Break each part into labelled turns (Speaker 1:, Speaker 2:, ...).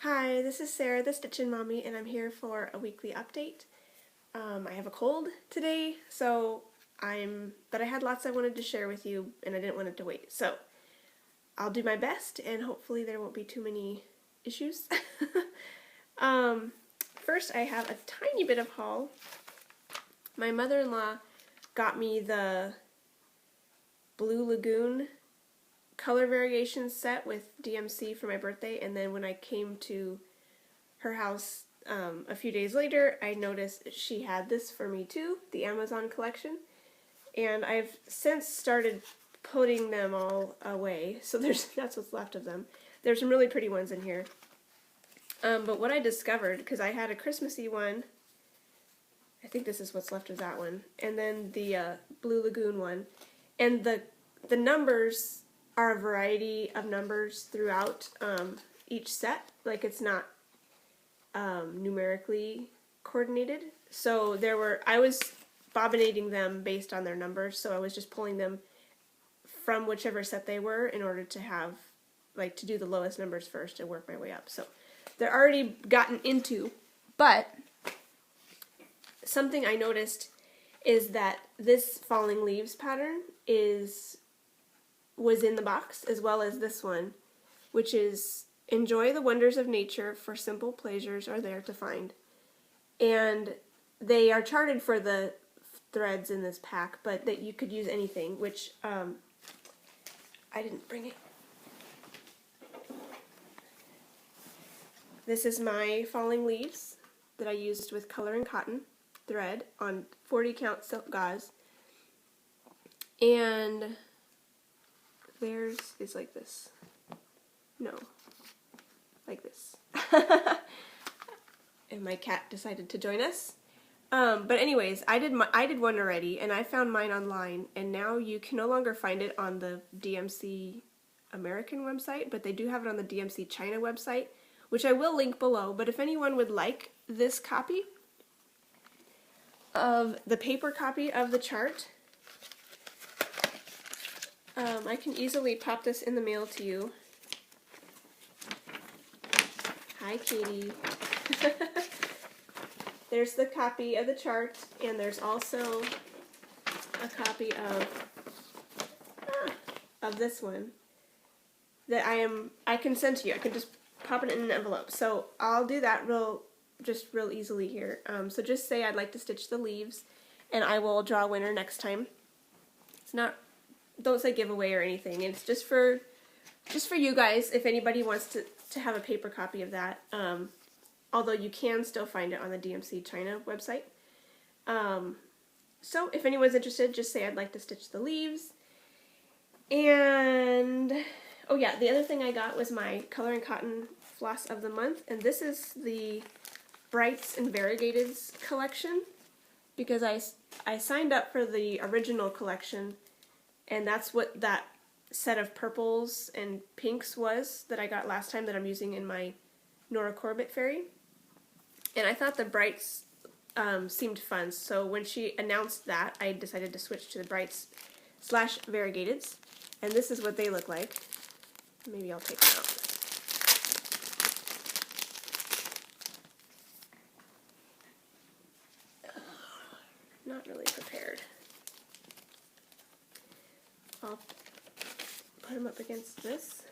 Speaker 1: Hi, this is Sarah, the Stitchin' Mommy, and I'm here for a weekly update. I have a cold today, but I had lots I wanted to share with you, and I didn't want it to wait. So, I'll do my best, and hopefully there won't be too many issues. First, I have a tiny bit of haul. My mother-in-law got me the Blue Lagoon color variation set with DMC for my birthday, and then when I came to her house a few days later, I noticed she had this for me too, the Amazon collection, and I've since started putting them all away, so that's what's left of them. There's some really pretty ones in here, but what I discovered, because I had a Christmassy one, I think this is what's left of that one, and then the Blue Lagoon one, and the numbers are a variety of numbers throughout each set. Like, it's not numerically coordinated. So I was bobbinating them based on their numbers, so I was just pulling them from whichever set they were in order to have, like, to do the lowest numbers first and work my way up. So they're already gotten into, but something I noticed is that this Falling Leaves pattern was in the box, as well as this one, which is enjoy the wonders of nature, for simple pleasures are there to find. And they are charted for the threads in this pack, but that you could use anything, which I didn't bring it. This is my Falling Leaves that I used with color and cotton thread on 40 count silk gauze, and theirs is like this. No, like this. And my cat decided to join us. But anyways, I did one already, and I found mine online, and now you can no longer find it on the DMC American website, but they do have it on the DMC China website, which I will link below. But if anyone would like this copy of the paper copy of the chart, I can easily pop this in the mail to you. Hi, Katie. There's the copy of the chart, and there's also a copy of this one that I can send to you. I can just pop it in an envelope. So I'll do that real easily here. So just say I'd like to stitch the leaves, and I will draw a winner next time. Don't say giveaway or anything. It's just for you guys, if anybody wants to have a paper copy of that. Although you can still find it on the DMC China website. So if anyone's interested, just say I'd like to stitch the leaves. And oh yeah, the other thing I got was my Color and Cotton Floss of the Month, and this is the Brights and Variegateds collection, because I signed up for the original collection, and that's what that set of purples and pinks was that I got last time that I'm using in my Nora Corbett fairy. And I thought the Brights seemed fun, so when she announced that, I decided to switch to the Brights / Variegateds, and this is what they look like. Maybe I'll take them out. Not really prepared. I'll put them up against this.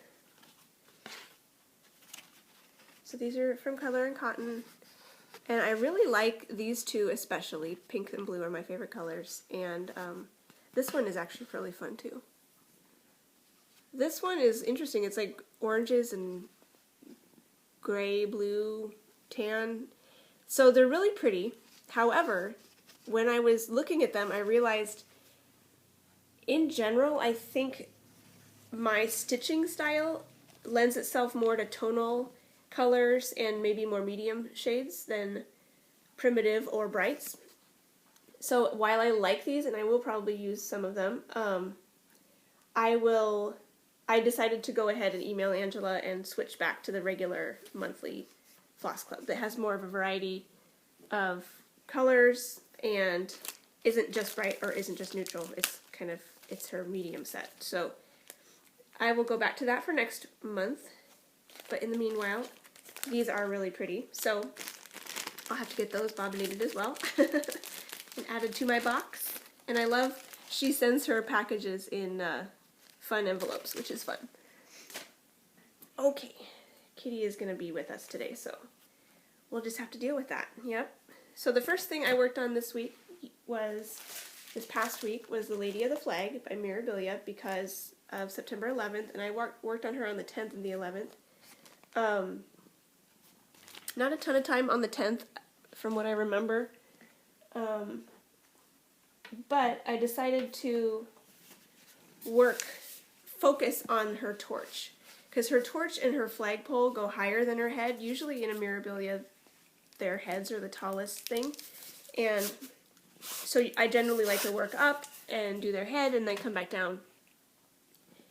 Speaker 1: So these are from Color and Cotton, and I really like these two especially. Pink and blue are my favorite colors, and this one is actually really fun too. This one is interesting. It's like oranges and gray, blue, tan. So they're really pretty. However, when I was looking at them, I realized in general, I think my stitching style lends itself more to tonal colors and maybe more medium shades than primitive or brights. So while I like these, and I will probably use some of them, I decided to go ahead and email Angela and switch back to the regular monthly Floss Club that has more of a variety of colors and isn't just bright or isn't just neutral. It's her medium set. So I will go back to that for next month. But in the meanwhile, these are really pretty, so I'll have to get those bobbinated as well and added to my box. And I love, she sends her packages in fun envelopes, which is fun. Okay, Kitty is going to be with us today, so we'll just have to deal with that. Yep. So the first thing I worked on this past week, was The Lady of the Flag by Mirabilia because of September 11th, and I worked on her on the 10th and the 11th. Not a ton of time on the 10th, from what I remember, but I decided to focus on her torch, because her torch and her flagpole go higher than her head. Usually in a Mirabilia, their heads are the tallest thing, and so I generally like to work up and do their head and then come back down.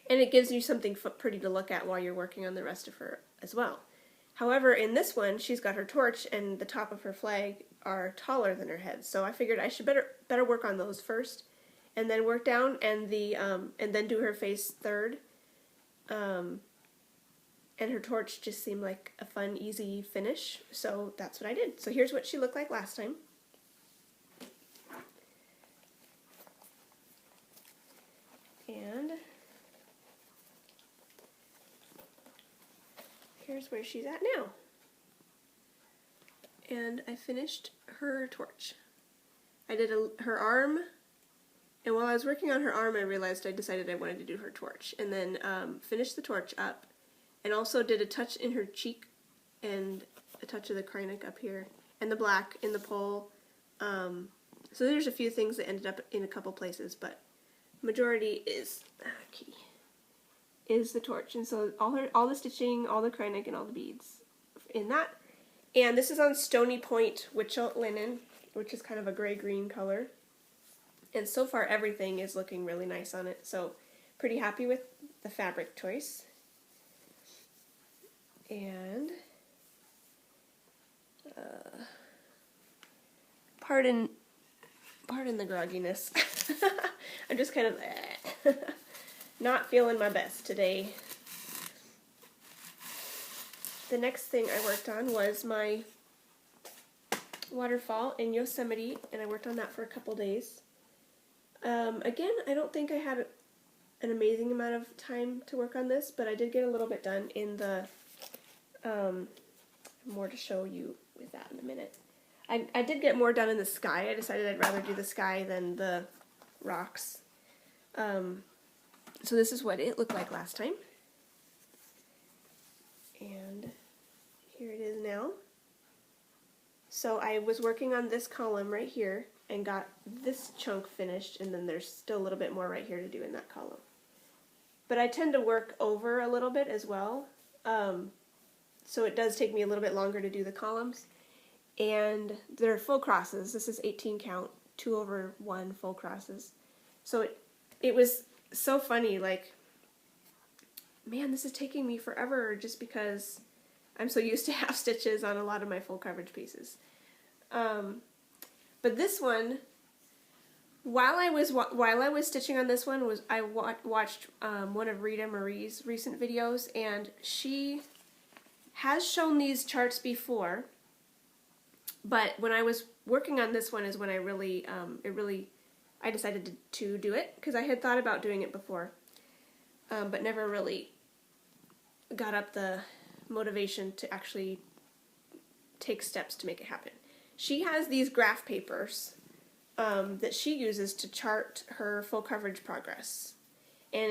Speaker 1: And it gives you something pretty to look at while you're working on the rest of her as well. However, in this one, she's got her torch and the top of her flag are taller than her head. So I figured I should better work on those first, and then work down and then do her face third. And her torch just seemed like a fun, easy finish. So that's what I did. So here's what she looked like last time. And here's where she's at now. And I finished her torch. I did her arm, and while I was working on her arm, I realized I decided I wanted to do her torch. And then finished the torch up, and also did a touch in her cheek, and a touch of the Krynic up here, and the black in the pole. So there's a few things that ended up in a couple places, but majority is Kitty, is the torch. And so all the stitching, all the Krynic, and all the beads in that. And this is on Stony Point Witchelt linen, which is kind of a gray-green color. And so far everything is looking really nice on it, so pretty happy with the fabric choice. And pardon the grogginess. I'm just kind of not feeling my best today. The next thing I worked on was my waterfall in Yosemite, and I worked on that for a couple days. Again, I don't think I had an amazing amount of time to work on this, but I did get a little bit done in the, more to show you with that in a minute. I did get more done in the sky. I decided I'd rather do the sky than the rocks. So this is what it looked like last time. And here it is now. So I was working on this column right here and got this chunk finished, and then there's still a little bit more right here to do in that column. But I tend to work over a little bit as well, so it does take me a little bit longer to do the columns. And they're full crosses. This is 18 count, 2/1 full crosses. So it was so funny, like, man, this is taking me forever just because I'm so used to half stitches on a lot of my full coverage pieces. But this one, while I was stitching on this one, I watched one of Rita Marie's recent videos, and she has shown these charts before. But when I was working on this one is when I really, I decided to do it, because I had thought about doing it before, but never really got up the motivation to actually take steps to make it happen. She has these graph papers that she uses to chart her full coverage progress, and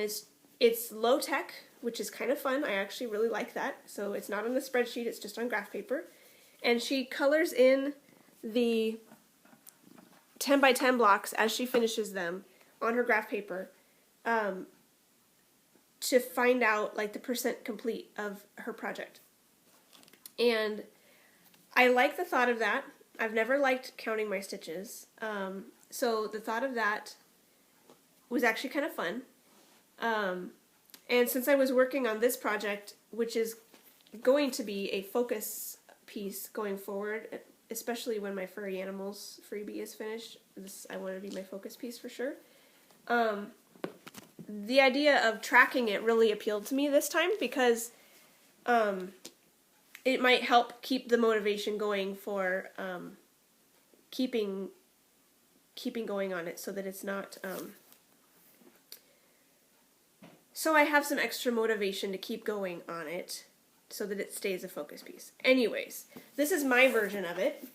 Speaker 1: it's low tech, which is kind of fun. I actually really like that. So it's not on the spreadsheet; it's just on graph paper, and she colors in the 10 by 10 blocks as she finishes them on her graph paper to find out like the % complete of her project. And I like the thought of that. I've never liked counting my stitches, so the thought of that was actually kind of fun. And since I was working on this project, which is going to be a focus piece going forward, especially when my Furry Animals Freebie is finished, I want to be my focus piece for sure. The idea of tracking it really appealed to me this time because it might help keep the motivation going for keeping going on it, so that it's not so I have some extra motivation to keep going on it so that it stays a focus piece. Anyways, this is my version of it.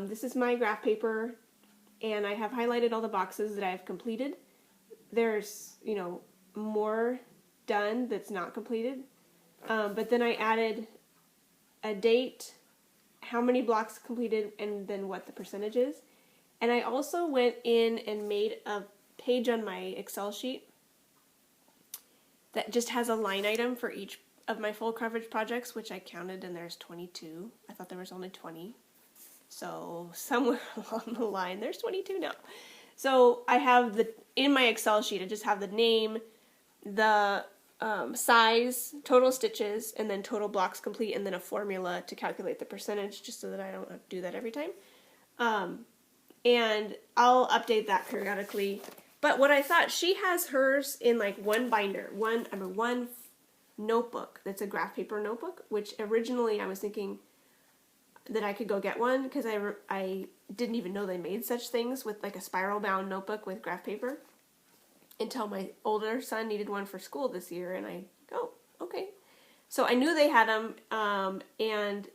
Speaker 1: This is my graph paper, and I have highlighted all the boxes that I've completed. There's, you know, more done that's not completed, but then I added a date, how many blocks completed, and then what the percentage is. And I also went in and made a page on my Excel sheet that just has a line item for each of my full coverage projects, which I counted, and there's 22. I thought there was only 20. So somewhere along the line, there's 22 now. So I have in my Excel sheet, I just have the name, the size, total stitches, and then total blocks complete, and then a formula to calculate the percentage, just so that I don't have to do that every time. And I'll update that periodically. But what I thought, she has hers in like one binder, one notebook that's a graph paper notebook, which originally I was thinking that I could go get one, because I didn't even know they made such things with like a spiral bound notebook with graph paper until my older son needed one for school this year, and I go, okay. So I knew they had them,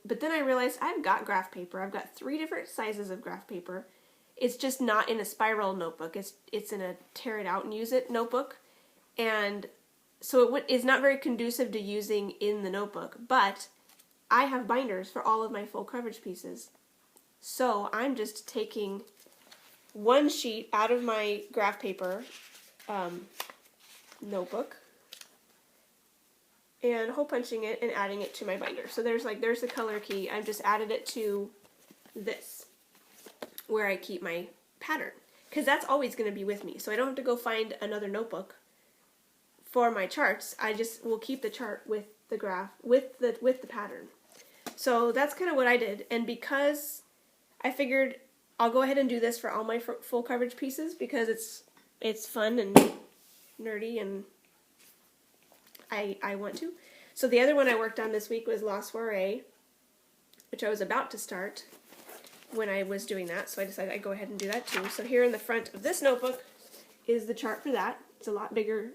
Speaker 1: but then I realized I've got graph paper. I've got 3 different sizes of graph paper. It's just not in a spiral notebook. It's in a tear it out and use it notebook, and so it is not very conducive to using in the notebook. But I have binders for all of my full coverage pieces, so I'm just taking one sheet out of my graph paper notebook and hole punching it and adding it to my binder. So there's the color key. I've just added it to this, where I keep my pattern, because that's always going to be with me. So I don't have to go find another notebook for my charts. I just will keep the chart with the graph, with the pattern. So that's kind of what I did. And because I figured I'll go ahead and do this for all my full coverage pieces, because it's fun and nerdy, and I want to. So the other one I worked on this week was La Soiree, which I was about to start when I was doing that, so I decided I'd go ahead and do that too. So here in the front of this notebook is the chart for that. It's a lot bigger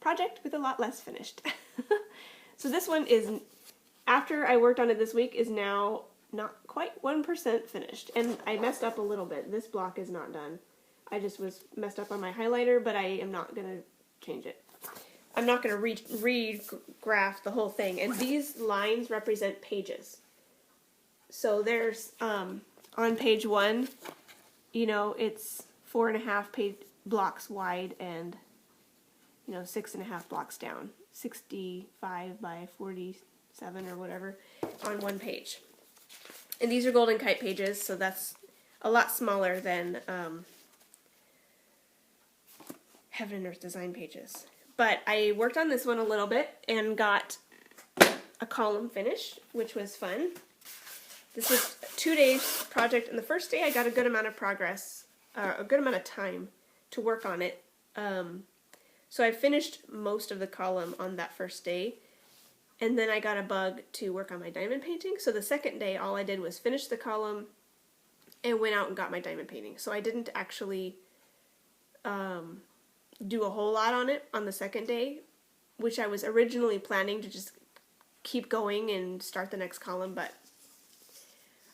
Speaker 1: project with a lot less finished. So this one is, after I worked on it this week, is now not quite 1% finished. And I messed up a little bit. This block is not done. I just was messed up on my highlighter, but I am not going to change it. I'm not going to re-graph the whole thing. And these lines represent pages. So there's, on page 1, you know, it's 4.5 page blocks wide and, you know, 6.5 blocks down. 65 by 47 or whatever on one page. And these are Golden Kite pages, so that's a lot smaller than Heaven and Earth Design pages. But I worked on this one a little bit and got a column finished, which was fun. This was a 2-day project, and the first day I got a good amount of progress, a good amount of time to work on it. So I finished most of the column on that first day, and then I got a bug to work on my diamond painting. So the second day, all I did was finish the column and went out and got my diamond painting. So I didn't actually do a whole lot on it on the second day, which I was originally planning to just keep going and start the next column, but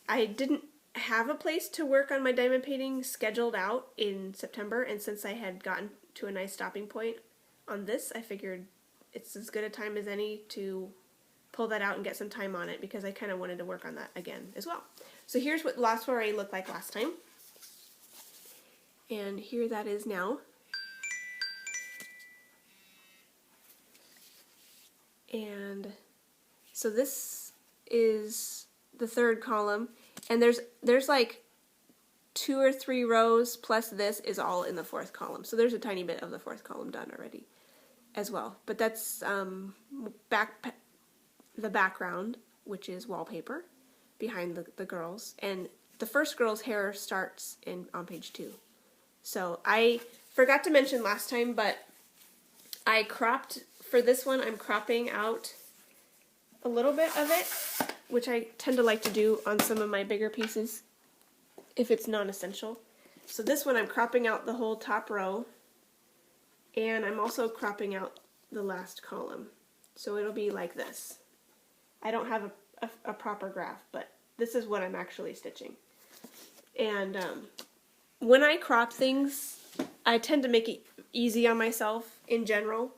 Speaker 1: I didn't have a place to work on my diamond painting scheduled out in September, and since I had gotten to a nice stopping point on this, I figured it's as good a time as any to pull that out and get some time on it, because I kind of wanted to work on that again as well. So here's what La Soiree looked like last time, and here that is now. And so this is the third column, and there's like 2 or 3 rows plus this is all in the fourth column. So there's a tiny bit of the fourth column done already as well. But that's the background, which is wallpaper behind the girls, and the first girl's hair starts on page 2. So I forgot to mention last time, but I cropped, for this one I'm cropping out a little bit of it, which I tend to like to do on some of my bigger pieces if it's non-essential. So this one I'm cropping out the whole top row, and I'm also cropping out the last column. So it'll be like this. I don't have a proper graph, but this is what I'm actually stitching. And when I crop things, I tend to make it easy on myself in general,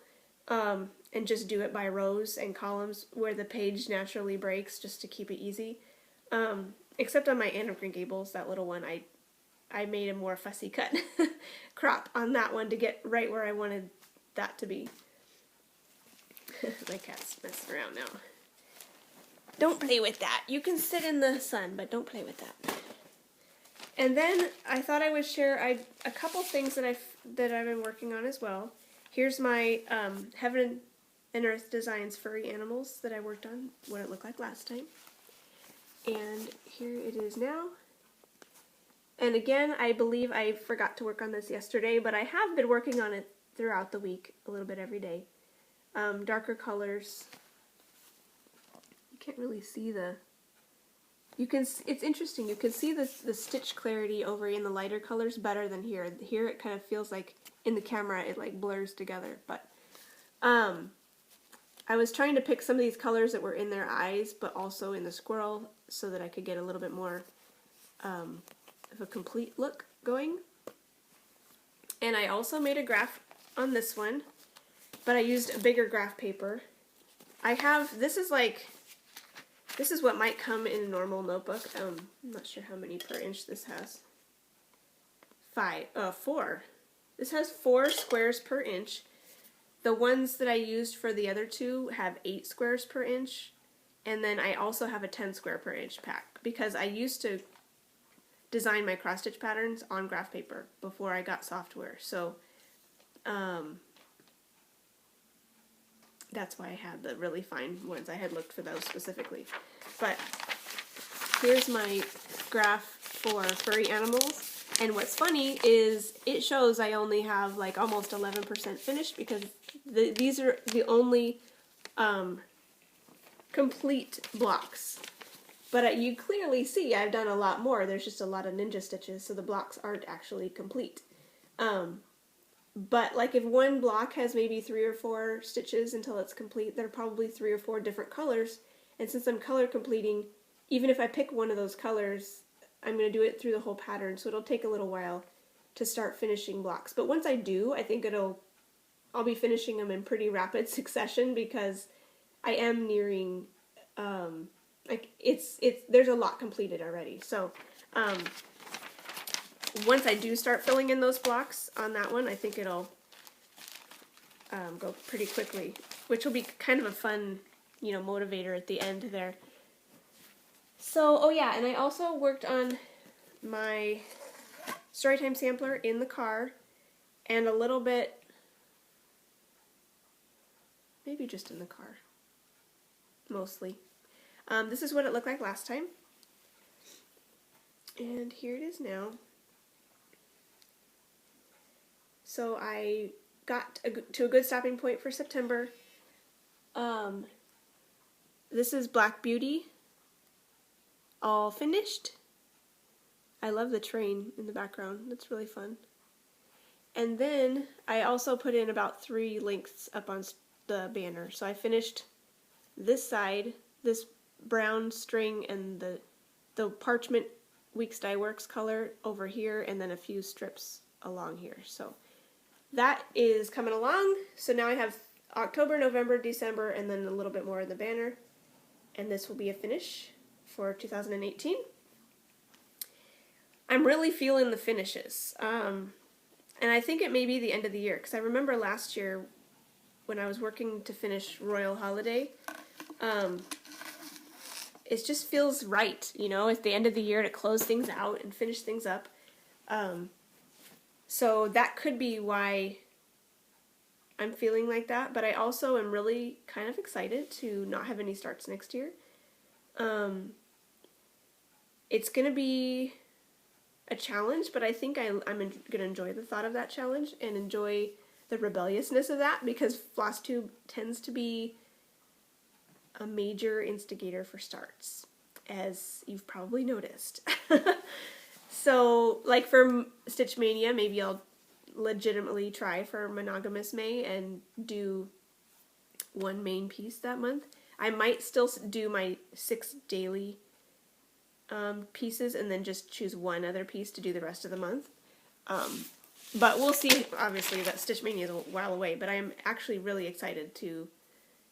Speaker 1: and just do it by rows and columns where the page naturally breaks, just to keep it easy. Except on my Anne of Green Gables, that little one, I made a more fussy cut crop on that one to get right where I wanted that to be. My cat's messing around now. Don't play with that. You can sit in the sun, but don't play with that. And then I thought I would share a couple things that I've been working on as well. Here's my Heaven and Earth Designs Furry Animals that I worked on, what it looked like last time. And here it is now. And again, I believe I forgot to work on this yesterday, but I have been working on it throughout the week, a little bit every day. Darker colors. You can't really see the... it's interesting, you can see the stitch clarity over in the lighter colors better than here. Here it kind of feels like, in the camera, it like blurs together, but I was trying to pick some of these colors that were in their eyes, but also in the squirrel, so that I could get a little bit more of a complete look going. And I also made a graph on this one, but I used a bigger graph paper. This is what might come in a normal notebook. I'm not sure how many per inch this has. 4. This has 4 squares per inch. The ones that I used for the other two have 8 squares per inch. And then I also have a 10 square per inch pack, because I used to design my cross stitch patterns on graph paper before I got software. So that's why I had the really fine ones. I had looked for those specifically. But here's my graph for Furry Animals. And what's funny is it shows I only have like almost 11% finished, because these are the only complete blocks. But you clearly see I've done a lot more. There's just a lot of ninja stitches, so the blocks aren't actually complete. But like if one block has maybe 3 or 4 stitches until it's complete, there are probably 3 or 4 different colors. And since I'm color completing, even if I pick one of those colors, I'm going to do it through the whole pattern, so it'll take a little while to start finishing blocks. But once I do, I think I'll be finishing them in pretty rapid succession, because I am nearing, there's a lot completed already. So, once I do start filling in those blocks on that one, I think it'll go pretty quickly, which will be kind of a fun, motivator at the end there. So, oh yeah, and I also worked on my Storytime Sampler in the car, and a little bit, maybe just in the car, mostly. This is what it looked like last time, and here it is now. So I got to a good stopping point for September. This is Black Beauty, all finished. I love the train in the background. That's really fun. And then I also put in about 3 lengths up on the banner. So I finished this side, this brown string, and the parchment Weeks Dye Works color over here, and then a few strips along here. So that is coming along. So now I have October, November, December, and then a little bit more of the banner. And this will be a finish for 2018. I'm really feeling the finishes. And I think it may be the end of the year, because I remember last year when I was working to finish Royal Holiday, it just feels right, at the end of the year to close things out and finish things up. So that could be why I'm feeling like that, but I also am really kind of excited to not have any starts next year. It's going to be a challenge, but I think I'm going to enjoy the thought of that challenge and enjoy the rebelliousness of that, because Flosstube tends to be a major instigator for starts, as you've probably noticed. So, like for Stitch Mania, maybe I'll legitimately try for Monogamous May and do one main piece that month. I might still do my 6 daily pieces and then just choose one other piece to do the rest of the month. But we'll see. Obviously, that Stitch Mania is a while away, but I am actually really excited to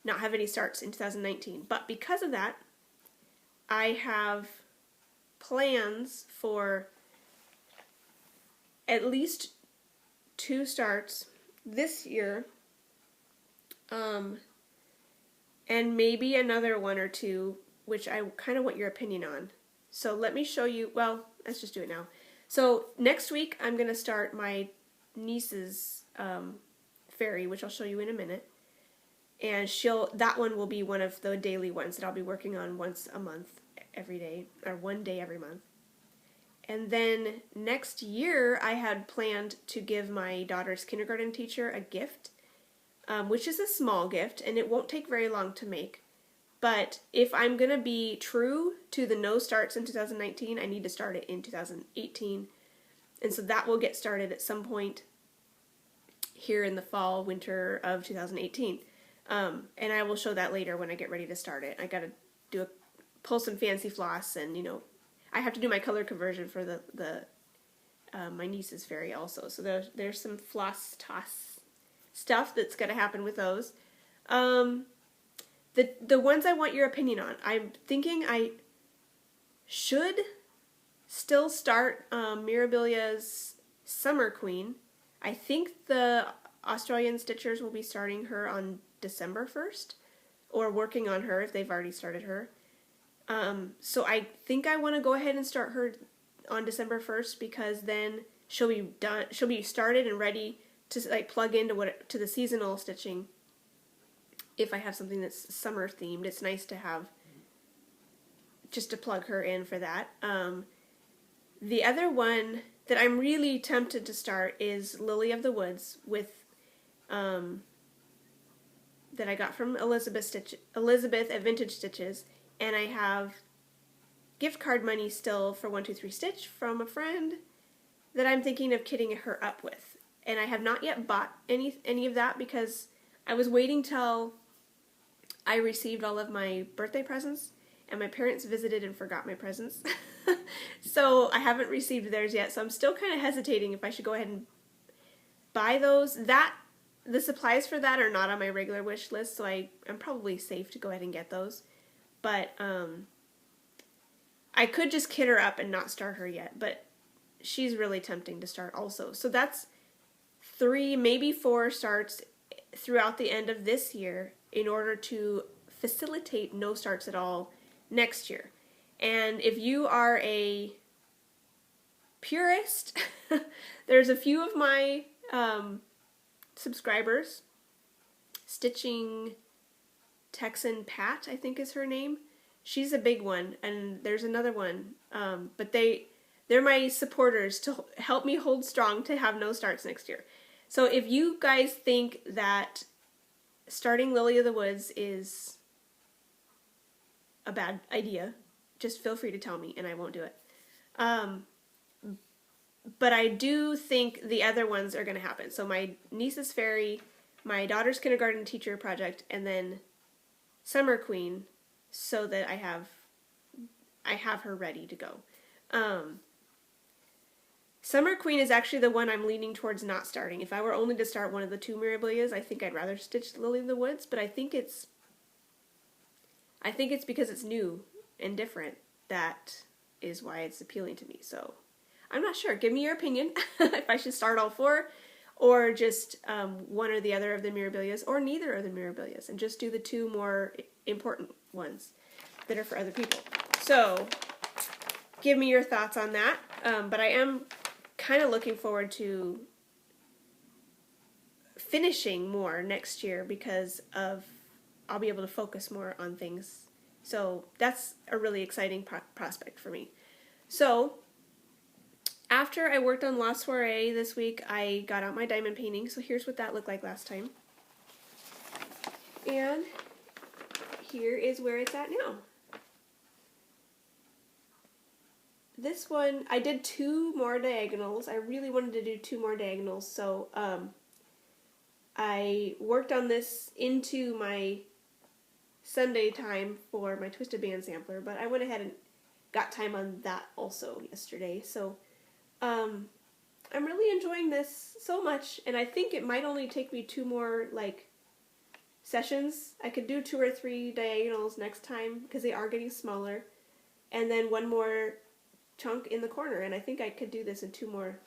Speaker 1: not have any starts in 2019. But because of that, I have plans for at least 2 starts this year, and maybe another 1 or 2, which I kind of want your opinion on. So let me show you, well, let's just do it now. So next week I'm going to start my niece's fairy, which I'll show you in a minute. And that one will be one of the daily ones that I'll be working on once a month every day, or 1 day every month. And then next year I had planned to give my daughter's kindergarten teacher a gift, which is a small gift, and it won't take very long to make. But if I'm going to be true to the no starts in 2019, I need to start it in 2018. And so that will get started at some point here in the fall, winter of 2018. And I will show that later when I get ready to start it. I got to pull some fancy floss, and, you know, I have to do my color conversion for my niece's fairy also. So there's some floss toss stuff that's going to happen with those. The ones I want your opinion on, I'm thinking I should still start Mirabilia's Summer Queen. I think the Australian Stitchers will be starting her on December 1st, or working on her if they've already started her. So I think I want to go ahead and start her on December 1st, because then she'll be started and ready to like plug into to the seasonal stitching. If I have something that's summer themed, it's nice to have just to plug her in for that. The other one that I'm really tempted to start is Lily of the Woods with that I got from Elizabeth at Vintage Stitches, and I have gift card money still for 123 Stitch from a friend that I'm thinking of kitting her up with. And I have not yet bought any of that because I was waiting till I received all of my birthday presents, and my parents visited and forgot my presents. So I haven't received theirs yet, so I'm still kind of hesitating if I should go ahead and buy those. The supplies for that are not on my regular wish list, so I'm probably safe to go ahead and get those. But I could just kit her up and not start her yet, but she's really tempting to start also. So that's 3, maybe 4 starts throughout the end of this year in order to facilitate no starts at all next year. And if you are a purist, there's a few of my subscribers, Stitching Texan Pat, I think is her name. She's a big one, and there's another one, but they're my supporters to help me hold strong to have no starts next year. So if you guys think that starting Lily of the Woods is a bad idea, just feel free to tell me and I won't do it. But I do think the other ones are going to happen. So my niece's fairy, my daughter's kindergarten teacher project, and then Summer Queen, so that I have her ready to go. Summer Queen is actually the one I'm leaning towards not starting. If I were only to start one of the 2 Mirabilias, I think I'd rather stitch Lily of the Woods, but I think it's because it's new and different. That is why it's appealing to me. So I'm not sure. Give me your opinion if I should start all 4, or just one or the other of the Mirabilias, or neither of the Mirabilias, and just do the 2 more important ones that are for other people. So give me your thoughts on that. But I am kind of looking forward to finishing more next year because I'll be able to focus more on things. So that's a really exciting prospect for me. So after I worked on La Soiree this week, I got out my diamond painting. So here's what that looked like last time. And here is where it's at now. This one, I did 2 more diagonals. I really wanted to do 2 more diagonals, so I worked on this into my Sunday time for my Twisted Band sampler, but I went ahead and got time on that also yesterday. So I'm really enjoying this so much, and I think it might only take me 2 more sessions. I could do 2 or 3 diagonals next time because they are getting smaller, and then 1 more chunk in the corner, and I think I could do this in 2 more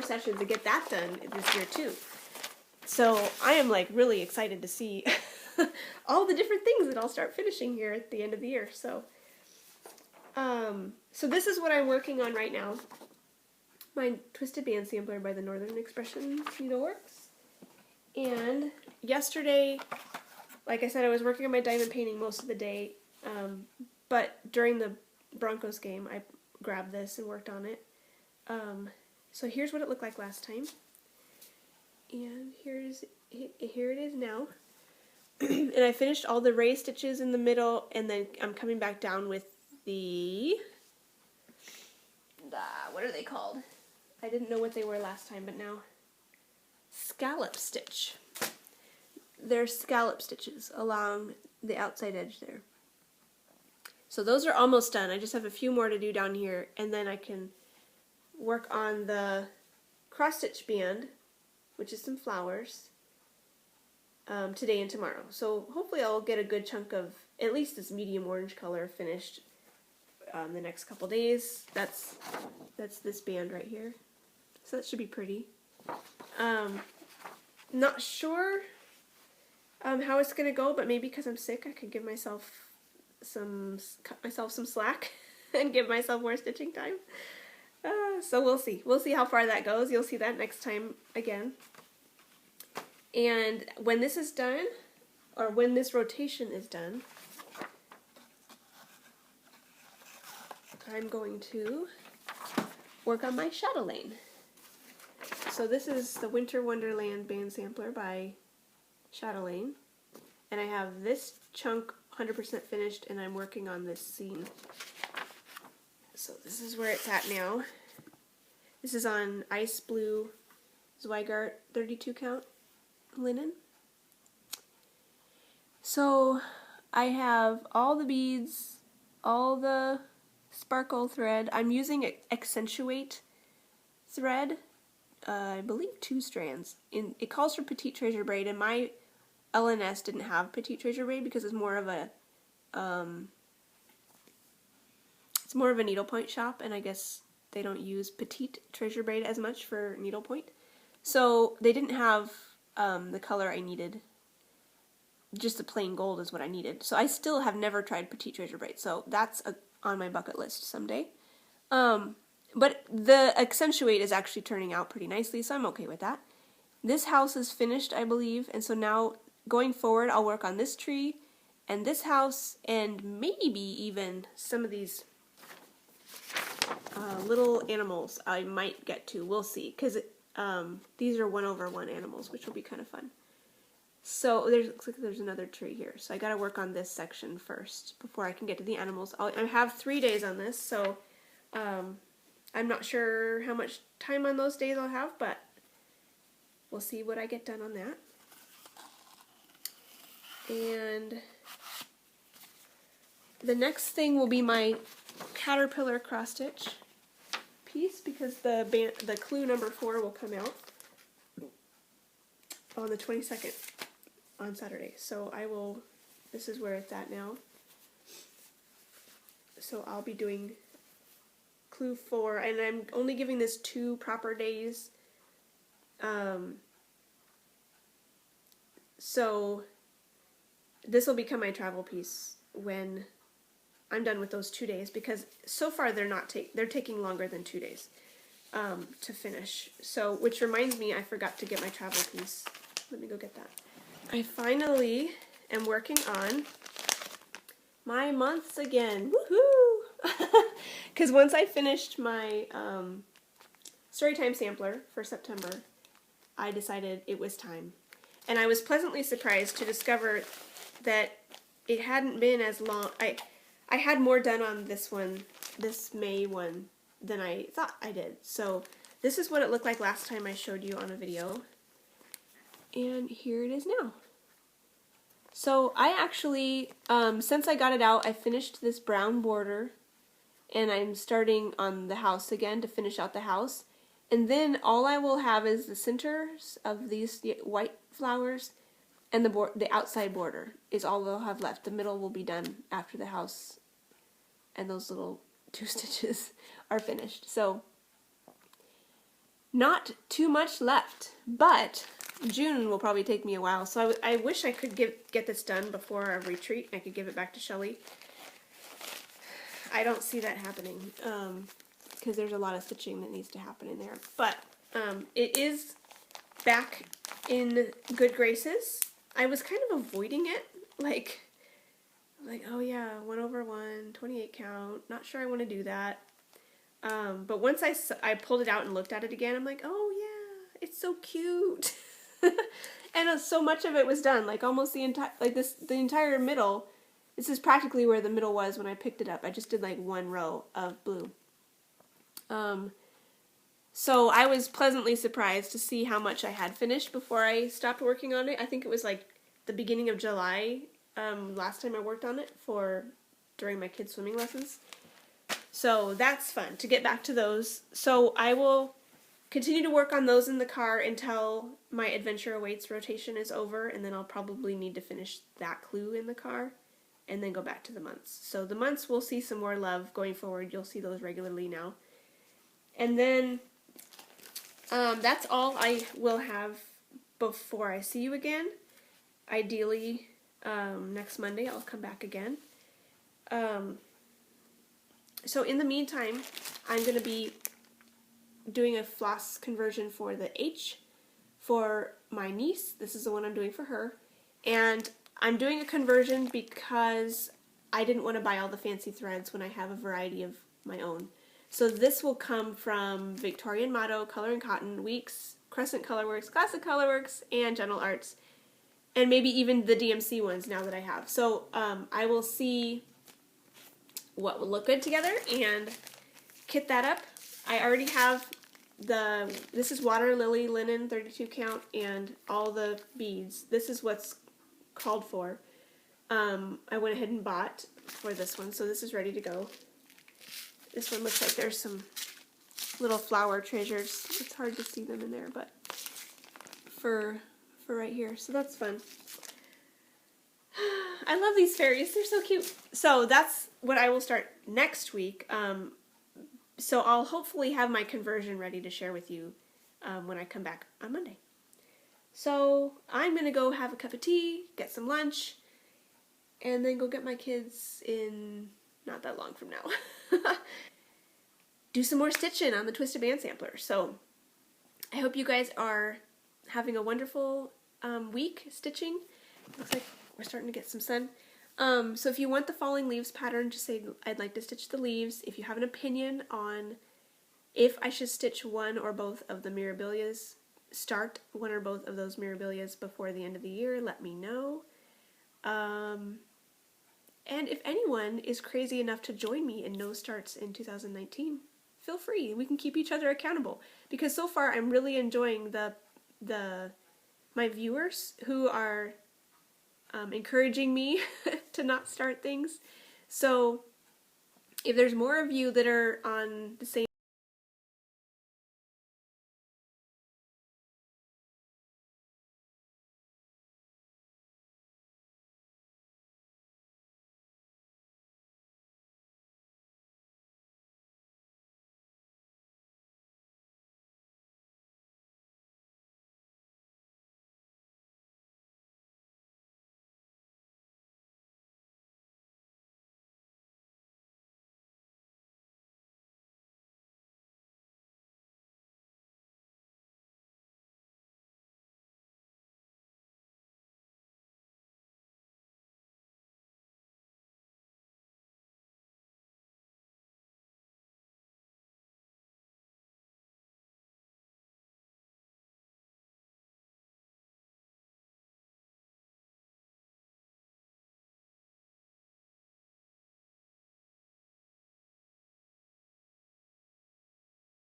Speaker 1: sessions and get that done this year too. So I am really excited to see all the different things that I'll start finishing here at the end of the year. So so this is what I'm working on right now. My Twisted Band sampler by the Northern Expression Needleworks. And yesterday, like I said, I was working on my diamond painting most of the day, but during the Broncos game, I grabbed this and worked on it. So here's what it looked like last time, and here it is now. And I finished all the ray stitches in the middle, and then I'm coming back down with the what are they called? I didn't know what they were last time, but now scallop stitch. They're scallop stitches along the outside edge there. So those are almost done. I just have a few more to do down here, and then I can work on the cross stitch band, which is some flowers, today and tomorrow. So hopefully I'll get a good chunk of at least this medium orange color finished the next couple days. That's this band right here. So that should be pretty. Not sure how it's gonna go, but maybe because I'm sick, I could give myself cut myself some slack and give myself more stitching time. So we'll see. We'll see how far that goes. You'll see that next time again. And when this is done, or when this rotation is done, I'm going to work on my Chatelaine. So this is the Winter Wonderland band sampler by Chatelaine, and I have this chunk 100% finished, and I'm working on this scene. So this is where it's at now. This is on ice blue Zweigart 32 count linen. So I have all the beads, all the sparkle thread. I'm using Accentuate thread, I believe 2 strands. It calls for Petite Treasure braid, and my LNS didn't have Petite Treasure braid because it's more of a needlepoint shop, and I guess they don't use Petite Treasure braid as much for needlepoint. So they didn't have the color I needed. Just the plain gold is what I needed. So I still have never tried Petite Treasure braid, so that's on my bucket list someday. But the Accentuate is actually turning out pretty nicely, so I'm okay with that. This house is finished, I believe, and so now going forward I'll work on this tree and this house and maybe even some of these little animals I might get to. We'll see, because these are 1/1 animals, which will be kind of fun. So looks like there's another tree here, so I gotta work on this section first before I can get to the animals. I have 3 days on this, so I'm not sure how much time on those days I'll have, but we'll see what I get done on that. And the next thing will be my caterpillar cross stitch piece, because the clue number 4 will come out on the 22nd on Saturday. So this is where it's at now. So I'll be doing clue 4, and I'm only giving this 2 proper days. So this will become my travel piece when I'm done with those 2 days, because so far they're taking longer than 2 days to finish. So, which reminds me, I forgot to get my travel piece. Let me go get that. I finally am working on my months again. Woohoo! Because once I finished my Storytime Sampler for September, I decided it was time. And I was pleasantly surprised to discover that it hadn't been as long. I had more done on this one, this May one, than I thought I did. So this is what it looked like last time I showed you on a video. And here it is now. So I actually, since I got it out, I finished this brown border, and I'm starting on the house again to finish out the house. And then all I will have is the centers of these white flowers, and the outside border is all they'll have left. The middle will be done after the house, and those little 2 stitches are finished. So not too much left, but June will probably take me a while. So I wish I could get this done before our retreat. I could give it back to Shelly. I don't see that happening because there's a lot of stitching that needs to happen in there. But it is back in good graces. I was kind of avoiding it, like oh yeah, 1/1, 28 count. Not sure I want to do that. But once I pulled it out and looked at it again, I'm like, oh yeah, it's so cute. And so much of it was done, like almost the entire middle. This is practically where the middle was when I picked it up. I just did like 1 row of blue. So I was pleasantly surprised to see how much I had finished before I stopped working on it. I think it was like the beginning of July last time I worked on it during my kids' swimming lessons. So that's fun to get back to those. So I will continue to work on those in the car until my Adventure Awaits rotation is over, and then I'll probably need to finish that clue in the car and then go back to the months. So the months will see some more love going forward. You'll see those regularly now. And then that's all I will have before I see you again. Ideally, next Monday I'll come back again. So in the meantime, I'm going to be doing a floss conversion for the H for my niece. This is the one I'm doing for her. And I'm doing a conversion because I didn't want to buy all the fancy threads when I have a variety of my own. So this will come from Victorian Motto, Color and Cotton, Weeks, Crescent Colorworks, Classic Colorworks, and Gentle Arts. And maybe even the DMC ones now that I have. So I will see what will look good together and kit that up. I already have this is Water Lily Linen 32 count and all the beads. This is what's called for. I went ahead and bought for this one, so this is ready to go. This one looks like there's some little flower treasures. It's hard to see them in there, but for right here, so that's fun. I love these fairies, they're so cute. So that's what I will start next week. So I'll hopefully have my conversion ready to share with you when I come back on Monday. So I'm going to go have a cup of tea, get some lunch, and then go get my kids in not that long from now. Do some more stitching on the Twisted Band Sampler. So I hope you guys are having a wonderful week stitching. Looks like we're starting to get some sun. So if you want the Falling Leaves pattern, just say, I'd like to stitch the leaves. If you have an opinion on if I should stitch one or both of the Mirabilias, start one or both of those Mirabilias before the end of the year, let me know. And if anyone is crazy enough to join me in No Starts in 2019, feel free. We can keep each other accountable. Because so far I'm really enjoying my viewers who are encouraging me to not start things. So if there's more of you that are on the same